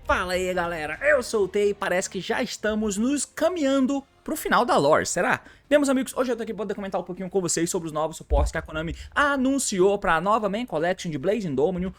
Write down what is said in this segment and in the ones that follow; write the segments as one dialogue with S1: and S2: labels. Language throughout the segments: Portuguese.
S1: Fala aí galera, eu sou o Tei e parece que já estamos nos caminhando pro final da lore, será? Bem, meus amigos, hoje eu tô aqui pra poder comentar um pouquinho com vocês sobre os novos suportes que a Konami anunciou pra nova Main Collection de Blazing Dominion,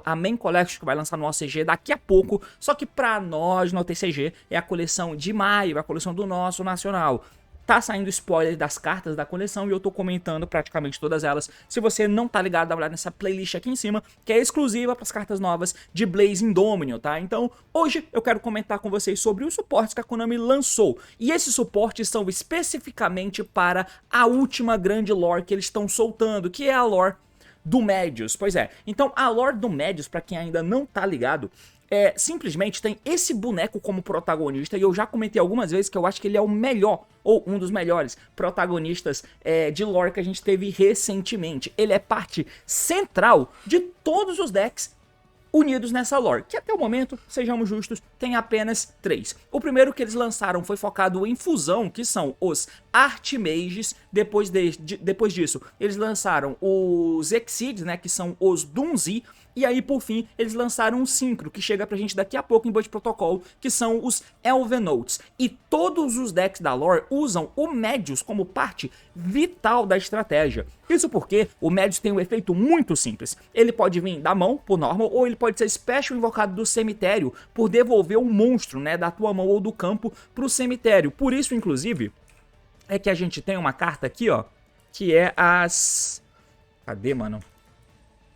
S1: a Main Collection que vai lançar no OCG daqui a pouco, só que pra nós no TCG é a coleção de maio, a coleção do nosso nacional. Tá saindo spoiler das cartas da coleção e eu tô comentando praticamente todas elas. Se você não tá ligado, dá uma olhada nessa playlist aqui em cima, que é exclusiva para as cartas novas de Blazing Dominion, tá? Então, hoje eu quero comentar com vocês sobre os suportes que a Konami lançou. E esses suportes são especificamente para a última grande lore que eles estão soltando, que é a lore do Medius. Pois é, então a lore do Medius, para quem ainda não tá ligado, simplesmente tem esse boneco como protagonista, e eu já comentei algumas vezes que eu acho que ele é o melhor, ou um dos melhores protagonistas de lore que a gente teve recentemente. Ele é parte central de todos os decks unidos nessa lore, que até o momento, sejamos justos, tem apenas 3. O primeiro que eles lançaram foi focado em fusão, que são os Archmages. Depois disso, eles lançaram os Exceeds, né, que são os Dunzi. E aí, por fim, eles lançaram um Synchro, que chega pra gente daqui a pouco em Budget Protocol, que são os Elvenotes. E todos os decks da lore usam o Medius como parte vital da estratégia. Isso porque o Medius tem um efeito muito simples. Ele pode vir da mão, por normal, ou ele pode ser Special invocado do cemitério, por devolver um monstro, né, da tua mão ou do campo pro cemitério. Por isso, inclusive, é que a gente tem uma carta aqui, ó, que é as... Cadê, mano?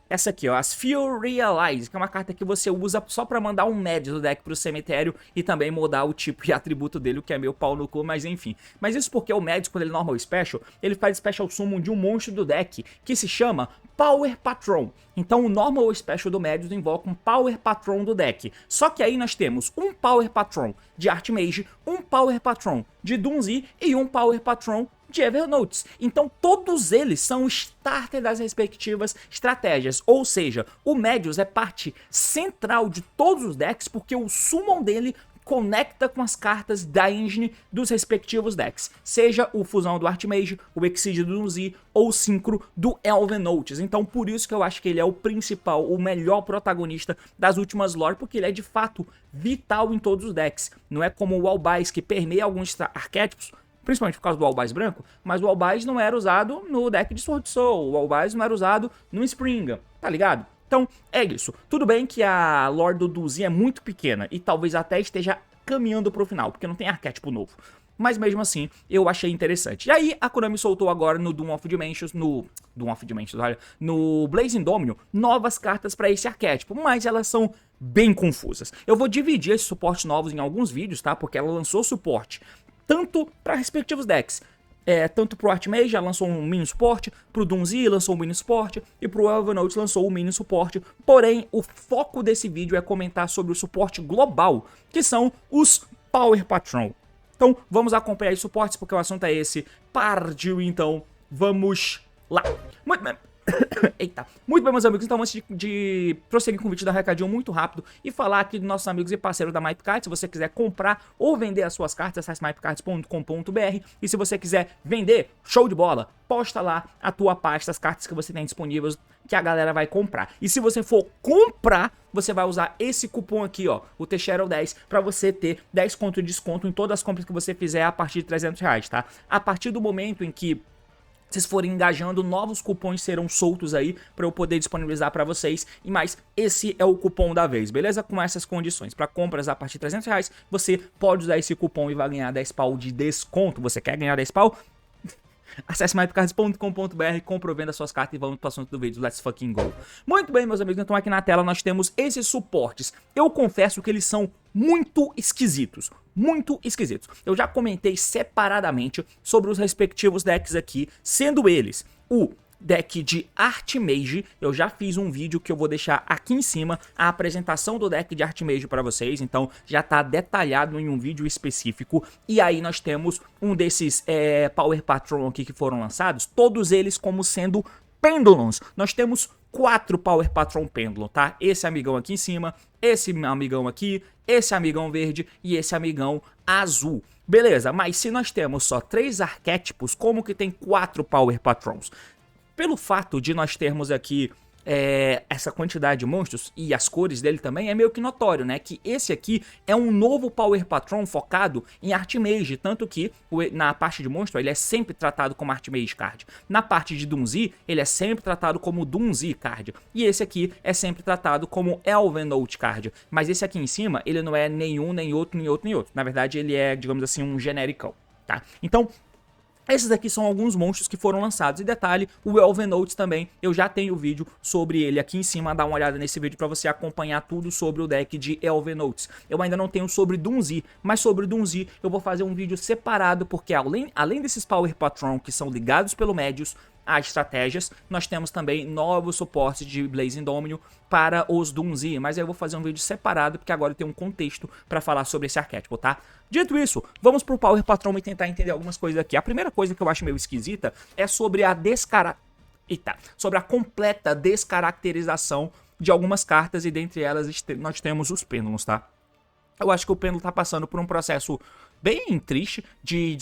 S1: Essa aqui, ó, as Few Realize, que é uma carta que você usa só pra mandar um Medius do deck pro cemitério e também mudar o tipo e atributo dele, o que é meio pau no cu, mas enfim. Mas isso porque o Medius, quando ele normal special, ele faz special summon de um monstro do deck que se chama Power Patron. Então o normal special do Medius invoca um Power Patron do deck. Só que aí nós temos um Power Patron de Archmage, um Power Patron de Dunzi e um Power Patron de Evernotes. Então todos eles são o starter das respectivas estratégias, ou seja, o Medius é parte central de todos os decks porque o summon dele conecta com as cartas da engine dos respectivos decks, seja o fusão do Archmage, o Exceed do Dunzi ou o Synchro do Elvenotes. Então por isso que eu acho que ele é o principal, o melhor protagonista das últimas lore, porque ele é de fato vital em todos os decks. Não é como o Albais, que permeia alguns arquétipos, principalmente por causa do Albais branco, mas o Albais não era usado no deck de Sword Soul, o Albais não era usado no Spring, tá ligado? Então, é isso. Tudo bem que a lore do Dunzi é muito pequena e talvez até esteja caminhando pro final, porque não tem arquétipo novo. Mas mesmo assim, eu achei interessante. E aí, a Konami soltou agora no Doom of Dimensions, no Blazing Dominion, novas cartas para esse arquétipo, mas elas são bem confusas. Eu vou dividir esses suportes novos em alguns vídeos, tá? Porque ela lançou suporte tanto para respectivos decks. Tanto pro Archmage já lançou um mini suporte, pro Dunzi lançou um mini suporte e pro Elvenotes lançou um mini suporte. Porém, o foco desse vídeo é comentar sobre o suporte global, que são os Power Patron. Então, vamos acompanhar os suportes porque o assunto é esse. Partiu, então, vamos lá. Muito bem. Eita. Muito bem, meus amigos, então antes de prosseguir com o vídeo, dar um recadinho muito rápido e falar aqui dos nossos amigos e parceiros da Mapcards. Se você quiser comprar ou vender as suas cartas, acesse mapcards.com.br. E se você quiser vender, show de bola, posta lá a tua pasta, as cartas que você tem disponíveis, que a galera vai comprar. E se você for comprar, você vai usar esse cupom aqui, ó, o TShadow10, pra você ter 10 conto de desconto em todas as compras que você fizer a partir de R$300, tá? A partir do momento em que vocês forem engajando, novos cupons serão soltos aí para eu poder disponibilizar para vocês. E mais, esse é o cupom da vez, beleza? Com essas condições. Para compras a partir de R$300, você pode usar esse cupom e vai ganhar 10 pau de desconto. Você quer ganhar 10 pau? Acesse mapcards.com.br, compra ou venda suas cartas e vamos para o assunto do vídeo. Let's fucking go. Muito bem, meus amigos, então aqui na tela nós temos esses suportes. Eu confesso que eles são muito esquisitos. Muito esquisitos. Eu já comentei separadamente sobre os respectivos decks aqui, sendo eles o deck de Archmage. Eu já fiz um vídeo que eu vou deixar aqui em cima, a apresentação do deck de Archmage para vocês, então já tá detalhado em um vídeo específico. E aí nós temos um desses Power Patron aqui que foram lançados, todos eles como sendo Pendulums, nós temos 4 Power Patron Pendulum, tá? Esse amigão aqui em cima, esse amigão aqui, esse amigão verde e esse amigão azul. Beleza, mas se nós temos só 3 arquétipos, como que tem 4 Power Patrons? Pelo fato de nós termos aqui essa quantidade de monstros e as cores dele também, é meio que notório, né? Que esse aqui é um novo Power Patron focado em Archmage, tanto que na parte de monstro ele é sempre tratado como Archmage Card. Na parte de Doomsday, ele é sempre tratado como Doomsday Card. E esse aqui é sempre tratado como Elven Note Card. Mas esse aqui em cima, ele não é nenhum, nem outro, nem outro, nem outro. Na verdade, ele é, digamos assim, um genericão, tá? Então, esses aqui são alguns monstros que foram lançados. E detalhe, o Elven Notes também, eu já tenho vídeo sobre ele aqui em cima. Dá uma olhada nesse vídeo para você acompanhar tudo sobre o deck de Elven Notes. Eu ainda não tenho sobre Doomsday, mas sobre Doomsday eu vou fazer um vídeo separado, porque além desses Power Patron que são ligados pelo Medius a estratégias, nós temos também novos suportes de Blazing Dominion para os Doomsday, mas eu vou fazer um vídeo separado porque agora eu tenho um contexto para falar sobre esse arquétipo, tá? Dito isso, vamos pro Power Patron e tentar entender algumas coisas aqui. A primeira coisa que eu acho meio esquisita é sobre a sobre a completa descaracterização de algumas cartas, e dentre elas nós temos os Pendulums, tá? Eu acho que o Pêndulo tá passando por um processo bem triste de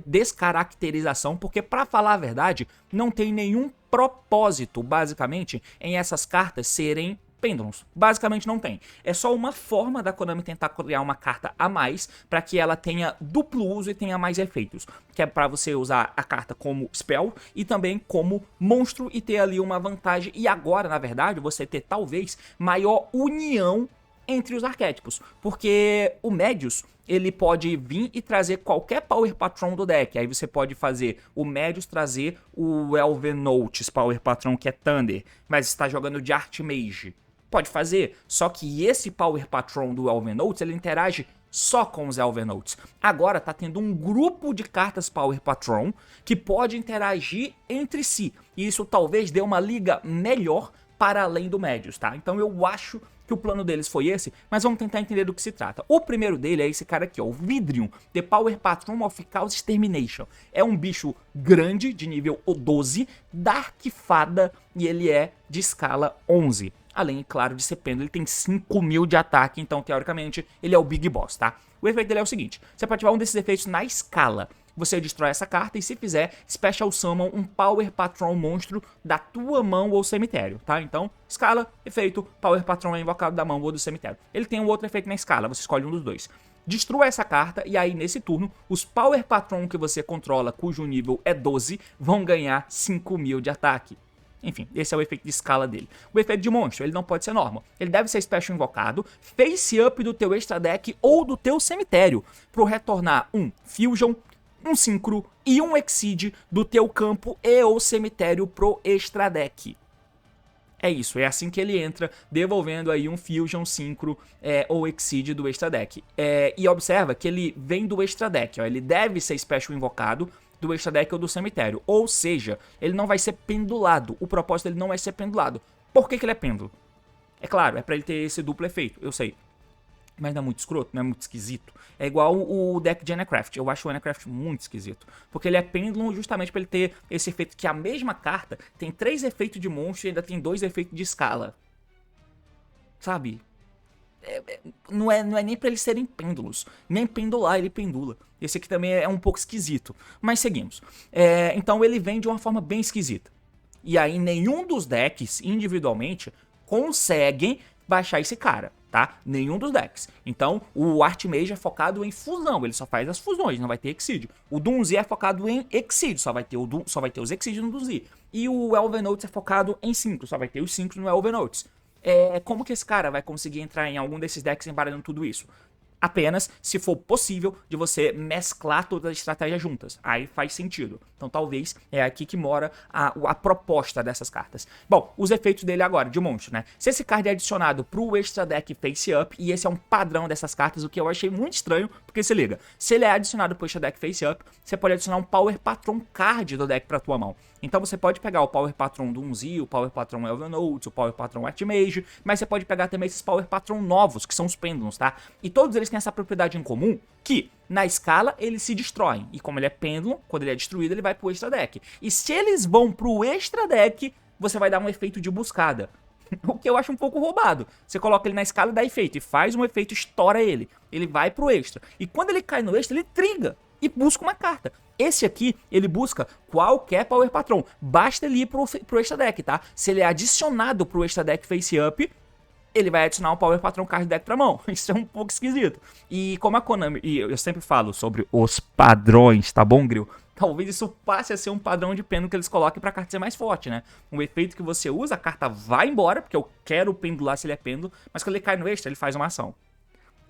S1: descaracterização, porque, pra falar a verdade, não tem nenhum propósito, basicamente, em essas cartas serem Pendulums. Basicamente não tem. É só uma forma da Konami tentar criar uma carta a mais para que ela tenha duplo uso e tenha mais efeitos. Que é para você usar a carta como spell e também como monstro e ter ali uma vantagem. E agora, na verdade, você ter talvez maior união entre os arquétipos, porque o Medius, ele pode vir e trazer qualquer Power Patron do deck. Aí você pode fazer o Medius trazer o Elven Notes Power Patron, que é Thunder, mas está jogando de Archmage. Pode fazer, só que esse Power Patron do Elven Notes, ele interage só com os Elven Notes. Agora tá tendo um grupo de cartas Power Patron que pode interagir entre si, e isso talvez dê uma liga melhor para além do Medius, tá? Então eu acho que o plano deles foi esse, mas vamos tentar entender do que se trata. O primeiro dele é esse cara aqui, ó, o Vidrium, The Power Patron of Chaos Extermination. É um bicho grande, de nível 12, Dark Fada, e ele é de escala 11. Além, claro, de ser pêndulo, ele tem 5.000 de ataque, então, teoricamente, ele é o Big Boss, tá? O efeito dele é o seguinte, você pode ativar um desses efeitos na escala. Você destrói essa carta e, se fizer, Special Summon um Power Patron monstro da tua mão ou cemitério, tá? Então, escala, efeito, Power Patron é invocado da mão ou do cemitério. Ele tem um outro efeito na escala, você escolhe um dos dois. Destrua essa carta e aí, nesse turno, os Power Patron que você controla, cujo nível é 12, vão ganhar 5.000 de ataque. Enfim, esse é o efeito de escala dele. O efeito de monstro, ele não pode ser normal. Ele deve ser special invocado, face up do teu extra deck ou do teu cemitério, para retornar um Fusion, um Synchro e um Exceed do teu campo e ou cemitério pro extra deck. É isso, é assim que ele entra, devolvendo aí um Fusion, Synchro ou Exceed do extra deck. E observa que ele vem do extra deck, ó, ele deve ser special invocado do extra deck ou do cemitério. Ou seja, ele não vai ser pendulado. O propósito dele não é ser pendulado. Por que ele é pêndulo? É claro, é pra ele ter esse duplo efeito, eu sei. Mas não é muito escroto, não é muito esquisito. É igual o deck de Anacraft. Eu acho o Anacraft muito esquisito. Porque ele é pêndulo justamente pra ele ter esse efeito que a mesma carta tem 3 efeitos de monstro e ainda tem 2 efeitos de escala. Sabe? Não é nem pra eles serem pêndulos. Nem pendular, ele pendula. Esse aqui também é um pouco esquisito. Mas seguimos. Então ele vem de uma forma bem esquisita. E aí nenhum dos decks, individualmente, conseguem baixar esse cara, tá? Nenhum dos decks. Então o Archmage é focado em fusão. Ele só faz as fusões, não vai ter Exceed. O Doomsday é focado em Exceed. Só vai ter os Exceed no Doomsday. E o Elven Notes é focado em Synchro. Só vai ter os Synchro no Elven Notes. Como que esse cara vai conseguir entrar em algum desses decks embaralhando tudo isso? Apenas se for possível de você mesclar todas as estratégias juntas. Aí faz sentido. Então talvez é aqui que mora a proposta dessas cartas. Bom, os efeitos dele agora, de monstro, né? Se esse card é adicionado pro extra deck face up, e esse é um padrão dessas cartas, o que eu achei muito estranho, porque Porque se liga, se ele é adicionado pro extra deck face up, você pode adicionar um Power Patron card do deck pra tua mão. Então você pode pegar o Power Patron do Unzi, o Power Patron Elven Notes, o Power Patron Archmage, mas você pode pegar também esses Power Patron novos, que são os Pendulums, tá? E todos eles têm essa propriedade em comum, que na escala eles se destroem. E como ele é Pendulum, quando ele é destruído, ele vai pro extra deck. E se eles vão pro extra deck, você vai dar um efeito de buscada. O que eu acho um pouco roubado. Você coloca ele na escala e dá efeito. E faz um efeito, estoura ele. Ele vai pro extra. E quando ele cai no extra, ele triga. E busca uma carta. Esse aqui, ele busca qualquer Power Patron. Basta ele ir pro extra deck, tá? Se ele é adicionado pro extra deck face up, ele vai adicionar um Power Patron card deck pra mão. Isso é um pouco esquisito. E como a Konami, e eu sempre falo sobre os padrões, tá bom, Grill? Talvez isso passe a ser um padrão de pêndulo que eles coloquem pra carta ser mais forte, né? Um efeito que você usa, a carta vai embora, porque eu quero pendular se ele é pêndulo, mas quando ele cai no extra, ele faz uma ação.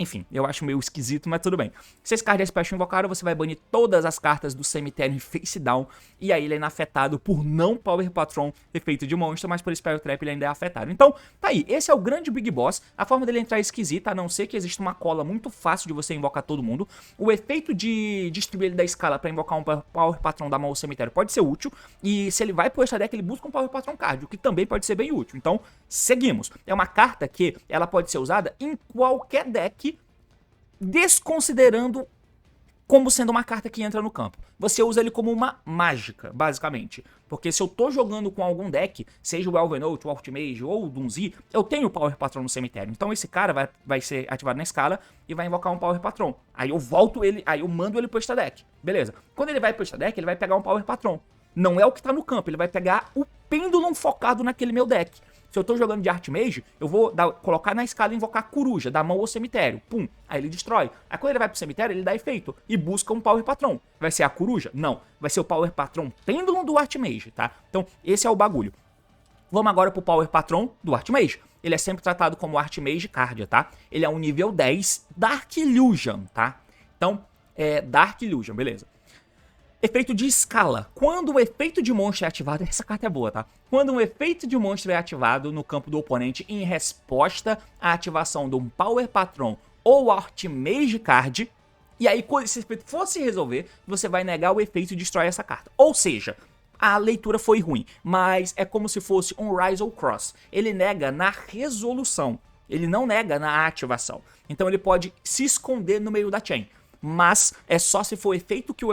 S1: Enfim, eu acho meio esquisito, mas tudo bem. Se esse card é special invocado, você vai banir todas as cartas do cemitério em face down, e aí ele é inafetado por não Power Patron efeito de monstro, mas por Spell Trap ele ainda é afetado. Então, tá aí, esse é o grande Big Boss. A forma dele entrar é esquisita, a não ser que exista uma cola muito fácil de você invocar todo mundo. O efeito de distribuir ele da escala pra invocar um Power Patron da mão ao cemitério pode ser útil, e se ele vai pro extra deck, ele busca um Power Patron card, o que também pode ser bem útil. Então, seguimos. É uma carta que ela pode ser usada em qualquer deck, desconsiderando como sendo uma carta que entra no campo. Você usa ele como uma mágica, basicamente. Porque se eu tô jogando com algum deck, seja o Elven Note, o Archmage ou o Dunzi, eu tenho o Power Patron no cemitério. Então esse cara vai ser ativado na escala e vai invocar um Power Patron. Aí eu volto ele, aí eu mando ele pro extra deck. Beleza. Quando ele vai pro extra deck, ele vai pegar um Power Patron. Não é o que tá no campo, ele vai pegar o Pendulum focado naquele meu deck. Se eu tô jogando de Archmage, eu vou colocar na escala e invocar a Coruja, da mão ao cemitério. Pum, aí ele destrói. Aí quando ele vai pro cemitério, ele dá efeito e busca um Power Patron. Vai ser a Coruja? Não. Vai ser o Power Patron Pendulum do Archmage, tá? Então, esse é o bagulho. Vamos agora pro Power Patron do Archmage. Ele é sempre tratado como Archmage Cardia, tá? Ele é um nível 10 Dark Illusion, tá? Então, é Dark Illusion, beleza. Efeito de escala. Quando o efeito de monstro é ativado... Essa carta é boa, tá? Quando um efeito de monstro é ativado no campo do oponente em resposta à ativação de um Power Patron ou Archmage Card, e aí quando esse efeito for se resolver, você vai negar o efeito e destrói essa carta. Ou seja, a leitura foi ruim, mas é como se fosse um Rise or Cross. Ele nega na resolução, ele não nega na ativação. Então ele pode se esconder no meio da chain. Mas é só se for o efeito que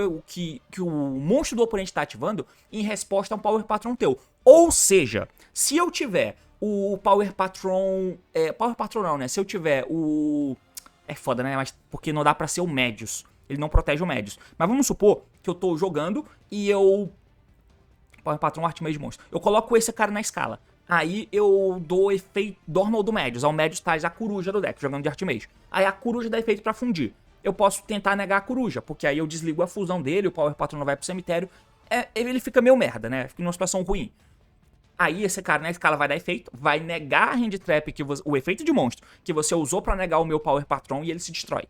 S1: o monstro do oponente está ativando em resposta a um Power Patron teu. Ou seja, se eu tiver o Power Patron... Power Patron não, né? Se eu tiver o... É foda, né? Mas porque não dá pra ser o Medius. Ele não protege o Medius. Mas vamos supor que eu tô jogando e eu... Power Patron Archmage Monstro. Eu coloco esse cara na escala. Aí eu dou efeito Dormal do Medius. Ao Medius traz a Coruja do deck, jogando de Archmage. Aí a Coruja dá efeito pra fundir. Eu posso tentar negar a Coruja, porque aí eu desligo a fusão dele, o Power Patron vai pro cemitério, ele fica meio merda, né? Fica numa situação ruim. Aí esse cara na escala vai dar efeito, vai negar a Hand Trap, o efeito de monstro, que você usou pra negar o meu Power Patron e ele se destrói.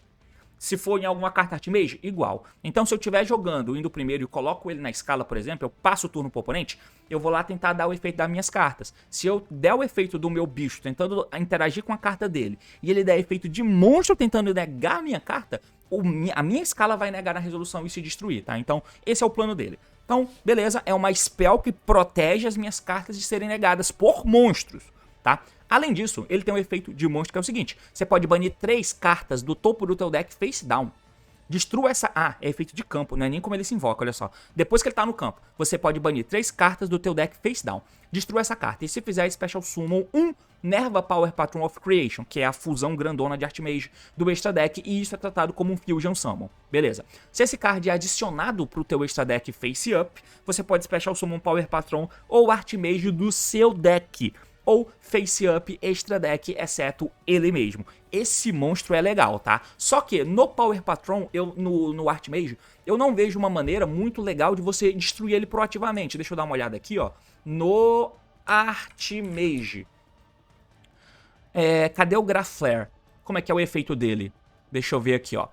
S1: Se for em alguma carta Archmage, igual. Então se eu estiver jogando, indo primeiro e coloco ele na escala, por exemplo, eu passo o turno pro oponente, eu vou lá tentar dar o efeito das minhas cartas. Se eu der o efeito do meu bicho tentando interagir com a carta dele, e ele der efeito de monstro tentando negar a minha carta, a minha escala vai negar a resolução e se destruir, tá? Então esse é o plano dele. Então, beleza, é uma spell que protege as minhas cartas de serem negadas por monstros, tá? Além disso, ele tem um efeito de monstro que é o seguinte: você pode banir 3 cartas do topo do teu deck face down. Destrua essa... Ah, é efeito de campo, não é nem como ele se invoca, olha só. Depois que ele tá no campo, você pode banir 3 cartas do teu deck face down. Destrua essa carta. E se fizer Special Summon 1 Nerva Power Patron of Creation, que é a fusão grandona de Archmage do extra deck, e isso é tratado como um Fusion Summon. Beleza. Se esse card é adicionado pro teu extra deck face up, você pode Special Summon Power Patron ou Archmage do seu deck, ou face up extra deck, exceto ele mesmo. Esse monstro é legal, tá? Só que no Power Patron, no Archmage, eu não vejo uma maneira muito legal de você destruir ele proativamente. Deixa eu dar uma olhada aqui, ó. No Archmage. Cadê o Graph Flare? Como é que é o efeito dele? Deixa eu ver aqui, ó.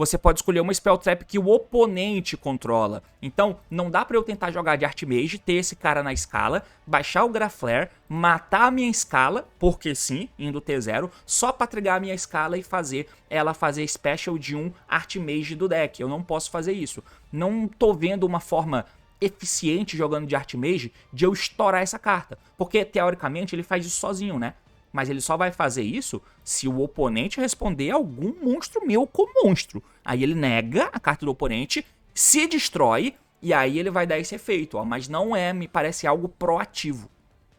S1: você pode escolher uma Spell Trap que o oponente controla. Então, não dá pra eu tentar jogar de Archmage, ter esse cara na escala, baixar o Graflare, matar a minha escala, porque sim, indo T0, só pra trigar a minha escala e fazer ela fazer special de um Archmage do deck. Eu não posso fazer isso. Não tô vendo uma forma eficiente jogando de Archmage de eu estourar essa carta. Porque, teoricamente, ele faz isso sozinho, né? Mas ele só vai fazer isso se o oponente responder algum monstro meu com monstro. Aí ele nega a carta do oponente, se destrói, e aí ele vai dar esse efeito, ó. Mas não é, me parece algo proativo.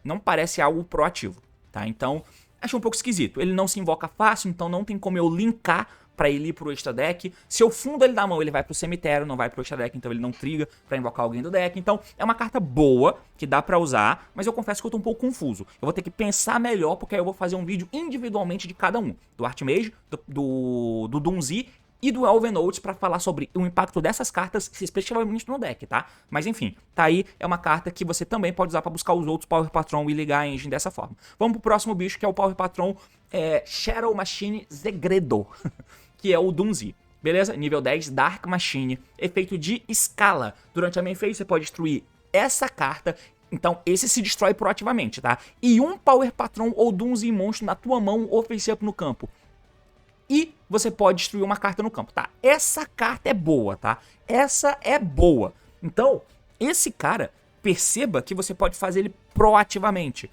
S1: Não parece algo proativo, tá? Então, acho um pouco esquisito. Ele não se invoca fácil, então não tem como eu linkar pra ele ir pro extra deck. Se eu fundo ele da mão, ele vai pro cemitério, não vai pro extra deck, então ele não triga pra invocar alguém do deck. Então é uma carta boa, que dá pra usar, mas eu confesso que eu tô um pouco confuso. Eu vou ter que pensar melhor, porque aí eu vou fazer um vídeo individualmente de cada um. Do Archmage, do Doomsee e do Elven Notes pra falar sobre o impacto dessas cartas, especificamente no deck, tá? Mas enfim, tá aí, é uma carta que você também pode usar pra buscar os outros Power Patron e ligar a engine dessa forma. Vamos pro próximo bicho, que é o Power Patron Shadow Machine Zegredo, que é o Doomsee. Beleza? Nível 10, Dark Machine, efeito de escala. Durante a main phase você pode destruir essa carta, então esse se destrói proativamente, tá? E um Power Patron ou Doomsee monstro na tua mão ou face-up no campo. E você pode destruir uma carta no campo, tá? Essa carta é boa, tá? Essa é boa. Então, esse cara, perceba que você pode fazer ele proativamente.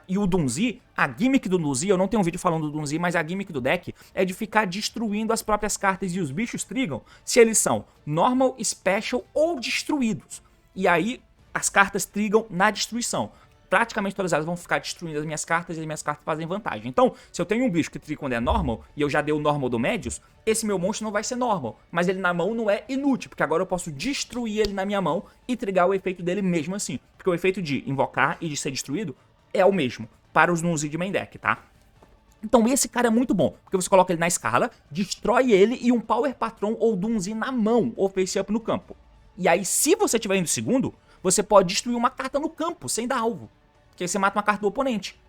S1: E o Doomsee, a gimmick do Doomsee, eu não tenho um vídeo falando do Doomsee, mas a gimmick do deck é de ficar destruindo as próprias cartas, e os bichos trigam se eles são normal, special ou destruídos. E aí as cartas trigam na destruição. Praticamente todas elas vão ficar destruindo as minhas cartas e as minhas cartas fazem vantagem. Então, se eu tenho um bicho que triga quando é normal, e eu já dei o normal do Medius, esse meu monstro não vai ser normal. Mas ele na mão não é inútil, porque agora eu posso destruir ele na minha mão e trigar o efeito dele mesmo assim. Porque o efeito de invocar e de ser destruído é o mesmo para os Doomsee de main deck, tá? Então esse cara é muito bom, porque você coloca ele na escala, destrói ele e um Power Patron ou Doomsee na mão ou face up no campo. E aí, se você estiver indo segundo, você pode destruir uma carta no campo, sem dar alvo. Porque aí você mata uma carta do oponente.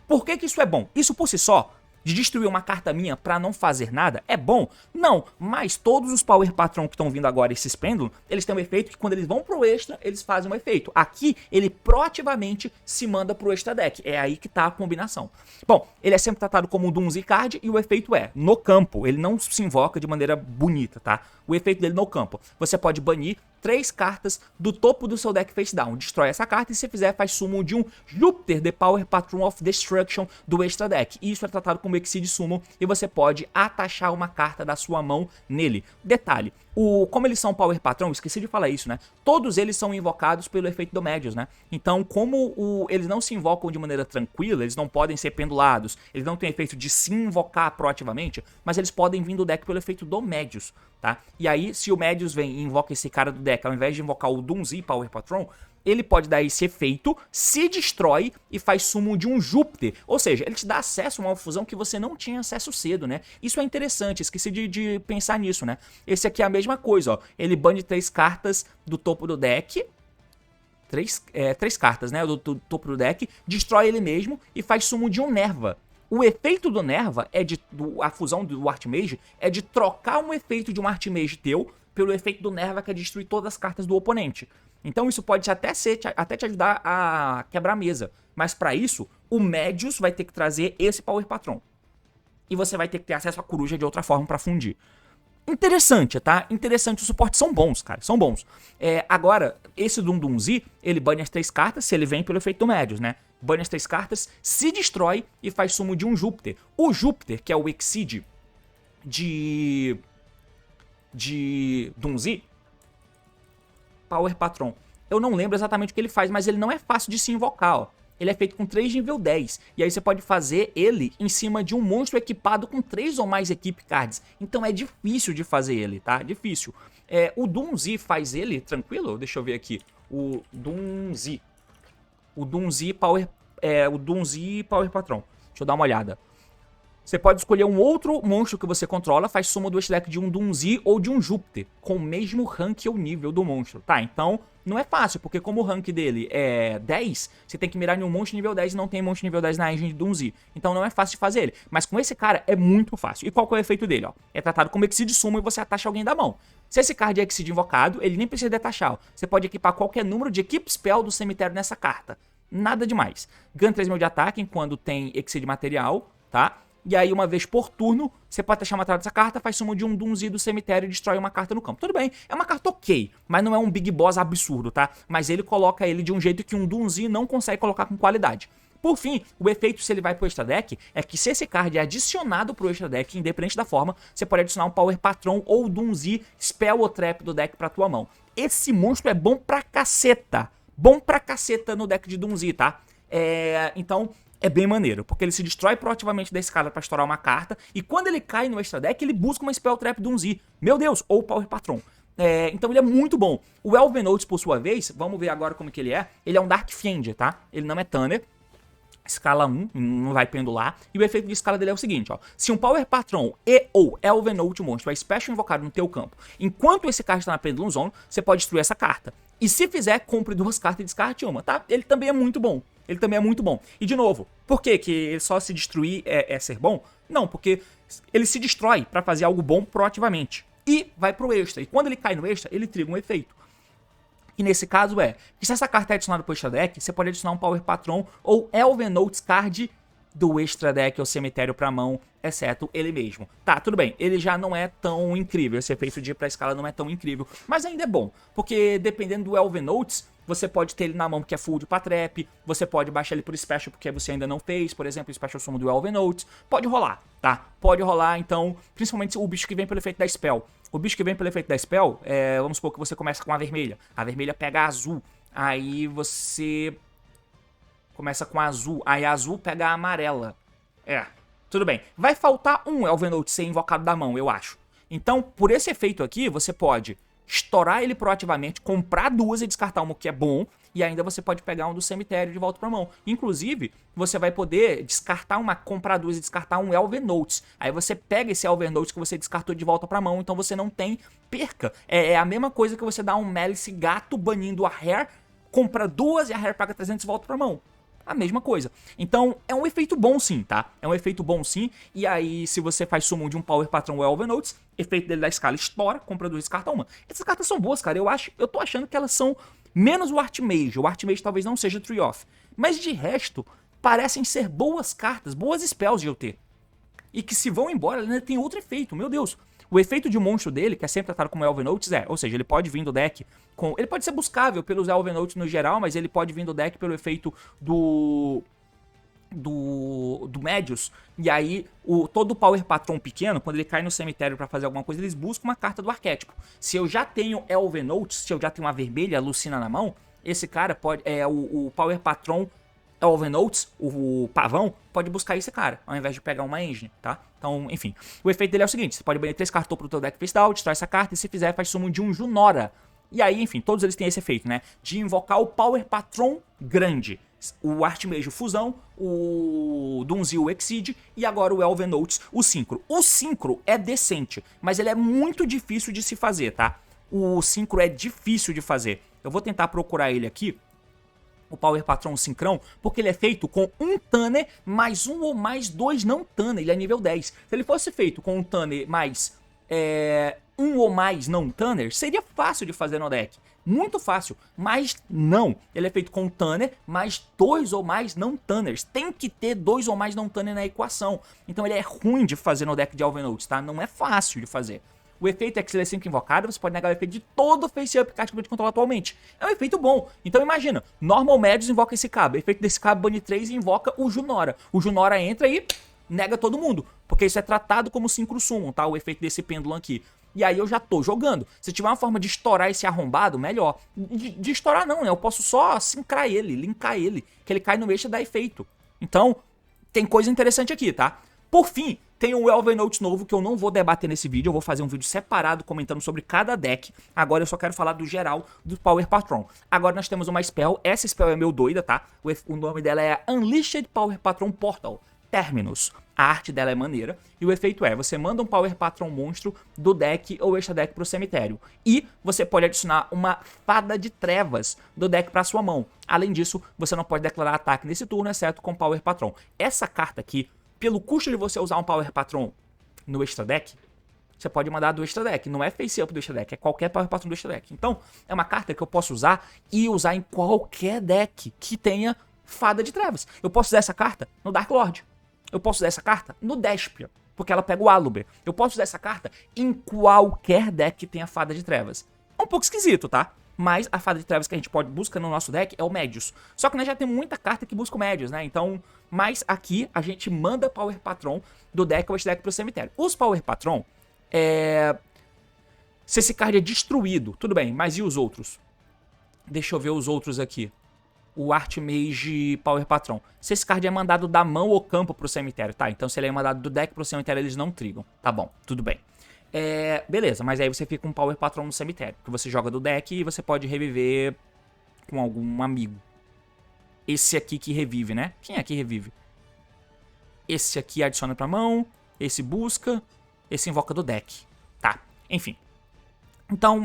S1: Por que que isso é bom? Isso por si só, de destruir uma carta minha pra não fazer nada, é bom? Não, mas todos os Power Patron que estão vindo agora, esses pêndulos, eles têm um efeito que quando eles vão pro extra, eles fazem um efeito. Aqui, ele proativamente se manda pro extra deck. É aí que tá a combinação. Bom, ele é sempre tratado como um Doomsee Card e o efeito é, no campo, ele não se invoca de maneira bonita, tá? O efeito dele no campo, você pode banir 3 cartas do topo do seu deck face down. Destrói essa carta e se fizer faz summon de um Júpiter, The Power Patron of Destruction do extra deck. Isso é tratado como Exceed Summon e você pode atachar uma carta da sua mão nele. Detalhe, como eles são Power Patron, esqueci de falar isso, né? Todos eles são invocados pelo efeito do Medius, né? Então, como eles não se invocam de maneira tranquila, eles não podem ser pendulados, eles não têm efeito de se invocar proativamente, mas eles podem vir do deck pelo efeito do Medius, tá? E aí, se o Medius vem e invoca esse cara do deck, ao invés de invocar o Doomsee Power Patron, ele pode dar esse efeito, se destrói e faz summon de um Júpiter. Ou seja, ele te dá acesso a uma fusão que você não tinha acesso cedo, né? Isso é interessante, esqueci de pensar nisso, né? Esse aqui é a mesma coisa, ó. Ele bane 3 cartas do topo do deck. 3 cartas, né? Do topo do deck. Destrói ele mesmo e faz summon de um Nerva. O efeito do Nerva, a fusão do Archmage, é de trocar um efeito de um Archmage teu pelo efeito do Nerva, que é destruir todas as cartas do oponente. Então isso pode até te ajudar a quebrar a mesa. Mas para isso, o Medius vai ter que trazer esse Power Patron. E você vai ter que ter acesso à coruja de outra forma para fundir. Interessante, tá? Interessante, os suportes são bons, cara, são bons. Agora, esse Doomsee, ele bane as 3 cartas se ele vem pelo efeito do Medius, né? Bane as 3 cartas, se destrói e faz summon de um Júpiter. O Júpiter, que é o Exceed de Doomsee, Power Patron. Eu não lembro exatamente o que ele faz, mas ele não é fácil de se invocar, ó. Ele é feito com 3 de nível 10. E aí você pode fazer ele em cima de um monstro equipado com 3 ou mais equipe cards. Então é difícil de fazer ele, tá? Difícil. O Doomsee faz ele tranquilo? Deixa eu ver aqui. O Doomsee Power Patron. Deixa eu dar uma olhada. Você pode escolher um outro monstro que você controla, faz soma do select de um Doomsee ou de um Júpiter, com o mesmo rank ou nível do monstro. Tá, então Não é fácil, porque como o rank dele é 10, você tem que mirar em um monte de nível 10 e não tem monte de nível 10 na engine de Dunzi. Então não é fácil de fazer ele. Mas com esse cara é muito fácil. E qual que é o efeito dele, ó? É tratado como Exceed Summon e você atacha alguém da mão. Se esse card é Exceed invocado, ele nem precisa detachar, ó. Você pode equipar qualquer número de Equip Spell do cemitério nessa carta. Nada demais. Ganha 3.000 de ataque quando tem Exceed material, tá? E aí, uma vez por turno, você pode deixar matada essa carta, faz summon de um Dunzi do cemitério e destrói uma carta no campo. Tudo bem, é uma carta ok, mas não é um Big Boss absurdo, tá? Mas ele coloca ele de um jeito que um Dunzi não consegue colocar com qualidade. Por fim, o efeito se ele vai pro extra deck é que se esse card é adicionado pro extra deck, independente da forma, você pode adicionar um Power Patron ou Dunzi, Spell ou Trap do deck pra tua mão. Esse monstro é bom pra caceta. Bom pra caceta no deck de Dunzi, tá? Então, é bem maneiro, porque ele se destrói proativamente da escada pra estourar uma carta, e quando ele cai no extra deck, ele busca uma Spell Trap Dunzi. Meu Deus, ou Power Patron. Então ele é muito bom. O Elven Notes, por sua vez, vamos ver agora como que ele é. Ele é um Dark Fiend, tá? Ele não é Tanner. Escala 1, não vai pendular. E o efeito de escala dele é o seguinte, ó. Se um Power Patron e ou Elven Note monstro é special invocado no teu campo, enquanto esse card está na Pendulum Zone, você pode destruir essa carta. E se fizer, compre 2 cartas e descarte uma, tá? Ele também é muito bom. Ele também é muito bom. E de novo, por que ele só se destruir é ser bom? Não, porque ele se destrói pra fazer algo bom proativamente. E vai pro extra. E quando ele cai no extra, ele triga um efeito. E nesse caso que se essa carta é adicionada pro extra deck, você pode adicionar um Power Patron ou Elven Notes card do extra deck ou cemitério pra mão, exceto ele mesmo. Tá, tudo bem, ele já não é tão incrível, esse efeito de ir pra escala não é tão incrível, mas ainda é bom, porque dependendo do Elven Notes, você pode ter ele na mão porque é full de Patrap, você pode baixar ele por Special porque você ainda não fez, por exemplo, o Special Summon do Elven Notes, pode rolar, tá? Pode rolar, então, principalmente o bicho que vem pelo efeito da Spell. O bicho que vem pelo efeito da Spell, vamos supor que você começa com a vermelha pega a azul, aí você começa com a azul, aí a azul pega a amarela. Tudo bem. Vai faltar um Elven Note ser invocado da mão, eu acho. Então, por esse efeito aqui, você pode estourar ele proativamente, comprar 2 e descartar uma que é bom, e ainda você pode pegar um do cemitério de volta pra mão. Inclusive, você vai poder comprar 2 e descartar um Elven Notes. Aí você pega esse Elven Notes que você descartou de volta pra mão, então você não tem perca. É a mesma coisa que você dá um Malice gato banindo a Hair, compra 2 e a Hair paga 300 e volta pra mão. A mesma coisa. Então, é um efeito bom sim, tá? É um efeito bom sim. E aí, se você faz summon de um Power Patron ou Elven Notes, efeito dele da escala estoura, compra 2 e descarta uma. Essas cartas são boas, cara. Eu tô achando que elas são menos o Archmage. O Archmage talvez não seja Tree Off. Mas de resto, parecem ser boas cartas, boas spells de eu ter. E que se vão embora, ainda tem outro efeito, meu Deus. O efeito de monstro dele, que é sempre tratado como Elven Notes, ou seja, ele pode vir do deck com... Ele pode ser buscável pelos Elven Notes no geral, mas ele pode vir do deck pelo efeito do Medius. E aí, todo o Power Patron pequeno, quando ele cai no cemitério pra fazer alguma coisa, eles buscam uma carta do arquétipo. Se eu já tenho Elven Notes, se eu já tenho uma vermelha, a Lucina na mão, esse cara pode... o Power Patron Elven Notes, o pavão, pode buscar esse cara, ao invés de pegar uma engine, tá? Então, enfim. O efeito dele é o seguinte, você pode banir 3 cartas pro teu deck face down, destrói essa carta, e se fizer, faz summon de um Junora. E aí, enfim, todos eles têm esse efeito, né? De invocar o Power Patron grande. O Archmage Fusão, o Dunzi o Exceed, e agora o Elven Notes, o Synchro. O Synchro é decente, mas ele é muito difícil de se fazer, tá? O Synchro é difícil de fazer. Eu vou tentar procurar ele aqui, o Power Patron Synchrão, porque ele é feito com um Tanner mais um ou mais 2 não Tanner, ele é nível 10. Se ele fosse feito com um Tanner mais um ou mais não Tanner, seria fácil de fazer no deck. Muito fácil, mas não. Ele é feito com Tanner mais 2 ou mais não Tanners. Tem que ter 2 ou mais não Tanner na equação. Então ele é ruim de fazer no deck de Elven Notes, tá? Não é fácil de fazer. O efeito é que se ele é sempre invocado, você pode negar o efeito de todo o face-up card que você controla atualmente. É um efeito bom. Então imagina, Normal Medius invoca esse cabo, efeito desse cabo bane 3 e invoca o Junora. O Junora entra e nega todo mundo, porque isso é tratado como Synchro Summon, tá? O efeito desse pêndulo aqui. E aí eu já tô jogando. Se tiver uma forma de estourar esse arrombado, melhor. De estourar não, né? Eu posso só sincrar ele, linkar ele, que ele cai no eixo e dá efeito. Então, tem coisa interessante aqui, tá? Por fim, tem um Elven Notes novo que eu não vou debater nesse vídeo, eu vou fazer um vídeo separado comentando sobre cada deck. Agora eu só quero falar do geral do Power Patron. Agora nós temos uma spell, essa spell é meio doida, tá? O nome dela é Unleashed Power Patron Portal Terminus. A arte dela é maneira. E o efeito é, você manda um Power Patron monstro do deck ou extra deck pro cemitério. E você pode adicionar uma Fada de Trevas do deck pra sua mão. Além disso, você não pode declarar ataque nesse turno, exceto com Power Patron. Essa carta aqui, pelo custo de você usar um Power Patron no extra deck, você pode mandar do extra deck. Não é face up do extra deck, é qualquer Power Patron do extra deck. Então, é uma carta que eu posso usar e usar em qualquer deck que tenha Fada de Trevas. Eu posso usar essa carta no Dark Lord. Eu posso usar essa carta no Despia, porque ela pega o Aluber. Eu posso usar essa carta em qualquer deck que tenha Fada de Trevas. É um pouco esquisito, tá? Mas a Fada de Trevas que a gente pode buscar no nosso deck é o Medius. Só que nós já temos muita carta que busca o Medius, né? Então, mas aqui a gente manda Power Patron do deck ou extra deck pro cemitério. Os Power Patron, se esse card é destruído, tudo bem, mas e os outros? Deixa eu ver os outros aqui. O Archmage Power Patron. Se esse card é mandado da mão ou campo pro cemitério, tá? Então se ele é mandado do deck pro cemitério, eles não trigam. Tá bom, tudo bem. Beleza, mas aí você fica com um Power Patron no cemitério, que você joga do deck e você pode reviver com algum amigo. Esse aqui que revive, né? Quem é que revive? Esse aqui adiciona pra mão, esse busca, esse invoca do deck. Tá, enfim. Então,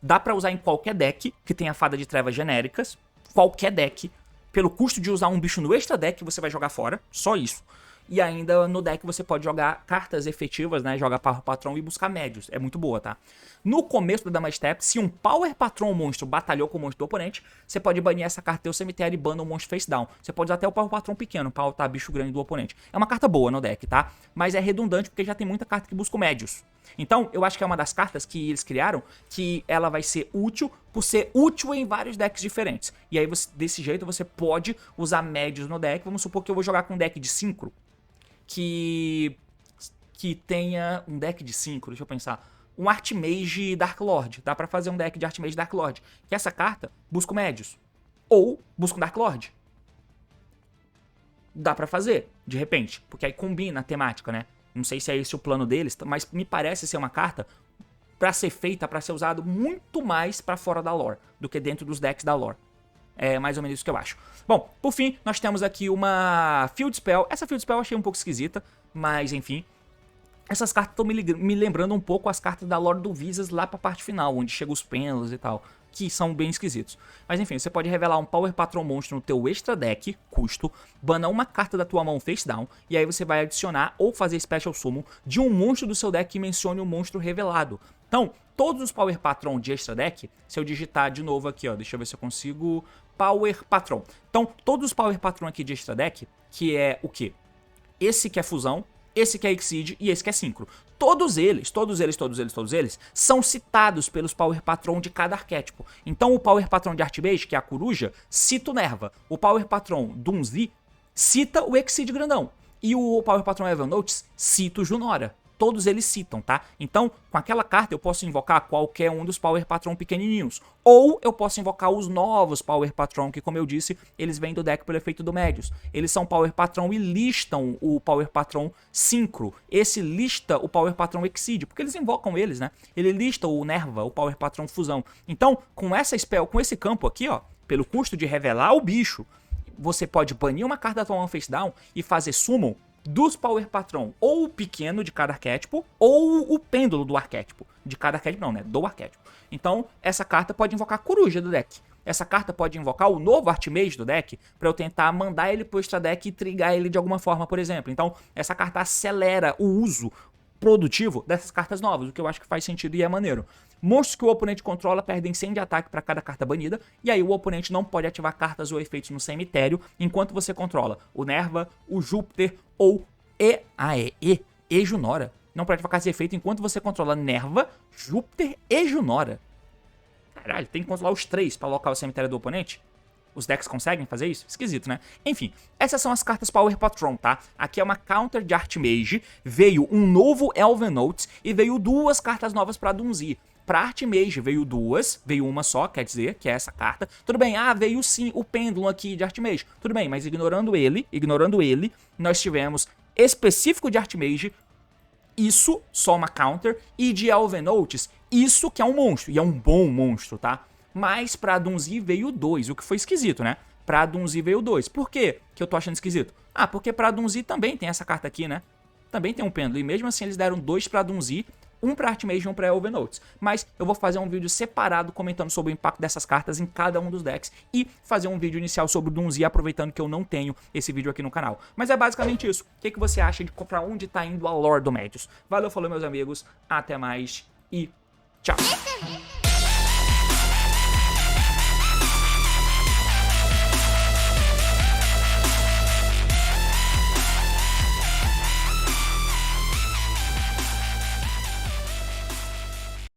S1: dá pra usar em qualquer deck que tenha Fada de Trevas genéricas. Qualquer deck, pelo custo de usar um bicho no extra deck, você vai jogar fora, só isso. E ainda no deck você pode jogar cartas efetivas, né, jogar Power Patron e buscar médios, é muito boa, tá? No começo da Damage Step, se um Power Patron monstro batalhou com o monstro do oponente, você pode banir essa carta do seu cemitério e bana o monstro face down. Você pode usar até o Power Patron pequeno pra ultar bicho grande do oponente. É uma carta boa no deck, tá? Mas é redundante porque já tem muita carta que busca o médios. Então, eu acho que é uma das cartas que eles criaram que ela vai ser útil por ser útil em vários decks diferentes. E aí, desse jeito, você pode usar médios no deck. Vamos supor que eu vou jogar com um deck de Synchro que tenha um deck de Synchro, deixa eu pensar, um Archmage Dark Lord. Dá pra fazer um deck de Archmage Dark Lord. Que essa carta busca o médios. Ou busca um Dark Lord. Dá pra fazer, de repente. Porque aí combina a temática, né? Não sei se é esse o plano deles, mas me parece ser uma carta pra ser feita, pra ser usado muito mais pra fora da lore do que dentro dos decks da lore. É mais ou menos isso que eu acho. Bom, por fim, nós temos aqui uma Field Spell. Essa Field Spell eu achei um pouco esquisita, mas enfim. Essas cartas estão me lembrando um pouco as cartas da Lore do Visas lá pra parte final, onde chegam os pêndulos e tal, que são bem esquisitos. Mas enfim, você pode revelar um Power Patron monstro no teu extra deck, custo, bana uma carta da tua mão face down, e aí você vai adicionar ou fazer Special Summon de um monstro do seu deck que mencione o monstro revelado. Então, todos os Power Patron de extra deck, se eu digitar de novo aqui, ó, deixa eu ver se eu consigo, Power Patron. Então, todos os Power Patron aqui de extra deck, que é o quê? Esse que é fusão, esse que é Exceed e esse que é Synchro. Todos eles são citados pelos Power Patron de cada arquétipo. Então o Power Patron de Archmage, que é a coruja, cita o Nerva. O Power Patron Dunzi cita o Exceed grandão. E o Power Patron Evernotes cita o Junora. Todos eles citam, tá? Então, com aquela carta eu posso invocar qualquer um dos Power Patron pequenininhos. Ou eu posso invocar os novos Power Patron, que como eu disse, eles vêm do deck pelo efeito do Medius. Eles são Power Patron e listam o Power Patron Synchro. Esse lista o Power Patron Exceed, porque eles invocam eles, né? Ele lista o Nerva, o Power Patron Fusão. Então, com essa spell, com esse campo aqui, ó, pelo custo de revelar o bicho, você pode banir uma carta da tua mão face down e fazer summon dos Power Patron, ou o pequeno de cada arquétipo, ou o pêndulo do arquétipo. De cada arquétipo não, né? Do arquétipo. Então, essa carta pode invocar a coruja do deck. Essa carta pode invocar o novo Archmage do deck, pra eu tentar mandar ele pro extra deck e trigar ele de alguma forma, por exemplo. Então, essa carta acelera o uso produtivo dessas cartas novas, o que eu acho que faz sentido e é maneiro. Monstros que o oponente controla perdem 100 de ataque para cada carta banida, e aí o oponente não pode ativar cartas ou efeitos no cemitério enquanto você controla o Nerva, o Júpiter ou Junora. Não pode ativar cartas de efeito enquanto você controla Nerva, Júpiter e Junora. Caralho, tem que controlar os três para alocar o cemitério do oponente? Os decks conseguem fazer isso? Esquisito, né? Enfim, essas são as cartas Power Patron, tá? Aqui é uma counter de Archmage, veio um novo Elven Notes e veio duas cartas novas pra Dunzi. Pra Archmage veio duas, veio uma só, quer dizer, que é essa carta. Tudo bem, veio sim o pêndulo aqui de Archmage. Tudo bem, mas ignorando ele, nós tivemos específico de Archmage, isso, só uma counter, e de Elven Notes, isso que é um monstro, e é um bom monstro, tá? Mas pra Dunzi veio 2, o que foi esquisito, né? Pra Dunzi veio 2. Por quê que eu tô achando esquisito? Porque pra Dunzi também tem essa carta aqui, né? também tem um pêndulo, e mesmo assim eles deram 2 pra Dunzi, um pra Archmage e um pra Elvenouts. Mas eu vou fazer um vídeo separado comentando sobre o impacto dessas cartas em cada um dos decks e fazer um vídeo inicial sobre o Dunzi, aproveitando que eu não tenho esse vídeo aqui no canal. Mas é basicamente isso. O que você acha de pra onde tá indo a lore do Médios? Valeu, falou meus amigos, até mais e tchau!